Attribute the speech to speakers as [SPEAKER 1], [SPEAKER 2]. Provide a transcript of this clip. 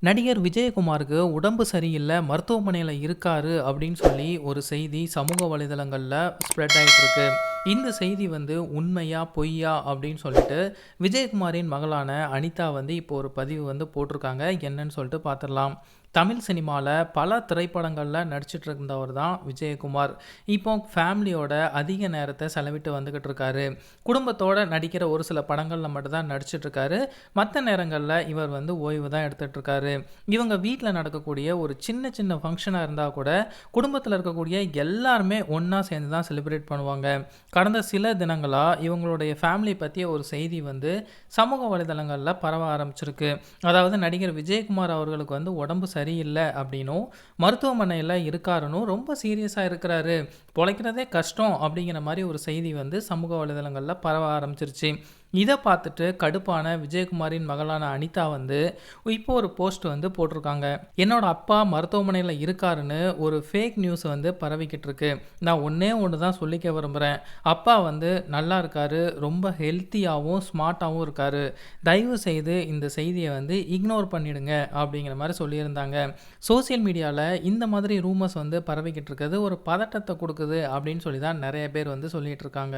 [SPEAKER 1] நடிகர் விஜயகுமாருக்கு உடம்பு சரியில்லை, மருத்துவமனையில் இருக்காரு அப்படின்னு சொல்லி ஒரு செய்தி சமூக வலைதளங்களில் ஸ்ப்ரெட் ஆகிட்டு இருக்கு. இந்த செய்தி வந்து உண்மையா பொய்யா அப்படின்னு சொல்லிட்டு விஜயகுமாரின் மகளான அனிதா வந்து இப்போ ஒரு பதிவு வந்து போட்டிருக்காங்க. என்னன்னு சொல்லிட்டு பார்த்துடலாம். தமிழ் சினிமாவில் பல திரைப்படங்களில் நடிச்சிட்டு இருந்தவர் தான் விஜயகுமார். இப்போ ஃபேமிலியோட அதிக நேரத்தை செலவிட்டு வந்துக்கிட்டு இருக்காரு. குடும்பத்தோடு நடிக்கிற ஒரு சில படங்களில் மட்டும்தான் நடிச்சிட்டு இருக்காரு. மற்ற நேரங்களில் இவர் வந்து ஓய்வு தான் எடுத்துகிட்டு இருக்காரு. இவங்க வீட்டில் நடக்கக்கூடிய ஒரு சின்ன சின்ன ஃபங்க்ஷனாக இருந்தால் கூட குடும்பத்தில் இருக்கக்கூடிய எல்லாருமே ஒன்றா சேர்ந்து தான் செலிப்ரேட் பண்ணுவாங்க. கடந்த சில தினங்களாக இவங்களுடைய ஃபேமிலி பற்றிய ஒரு செய்தி வந்து சமூக வலைதளங்களில் பரவ ஆரம்பிச்சிருக்கு. அதாவது நடிகர் விஜயகுமார் அவர்களுக்கு வந்து உடம்பு சரியில்லை அப்படின்னும் மருத்துவமனையில் இருக்காருன்னும் ரொம்ப சீரியஸாக இருக்கிறாரு, பொழைக்கிறதே கஷ்டம் அப்படிங்கிற மாதிரி ஒரு செய்தி வந்து சமூக வலைதளங்களில் பரவ ஆரம்பிச்சிருச்சு. இதை பார்த்துட்டு கடுப்பான விஜயகுமாரின் மகளான அனிதா வந்து இப்போ ஒரு போஸ்ட் வந்து போட்டிருக்காங்க. என்னோட அப்பா மருத்துவமனையில் இருக்காருன்னு ஒரு ஃபேக் நியூஸ் வந்து பரவிக்கிட்டு இருக்கு. நான் ஒன்றே ஒன்று தான் சொல்லிக்க விரும்புகிறேன். அப்பா வந்து நல்லா இருக்காரு, ரொம்ப ஹெல்த்தியாகவும் ஸ்மார்ட்டாகவும் இருக்காரு. தயவு செய்து இந்த செய்தியை வந்து இக்னோர் பண்ணிடுங்க அப்படிங்கிற மாதிரி சொல்லியிருந்தாங்க. சோசியல் மீடியாவில் இந்த மாதிரி ரூமர்ஸ் வந்து பரவிக்கிட்டு இருக்கிறது ஒரு பதட்டத்தை கொடுக்குது அப்படின்னு சொல்லி தான் நிறைய பேர் வந்து சொல்லிட்டு இருக்காங்க.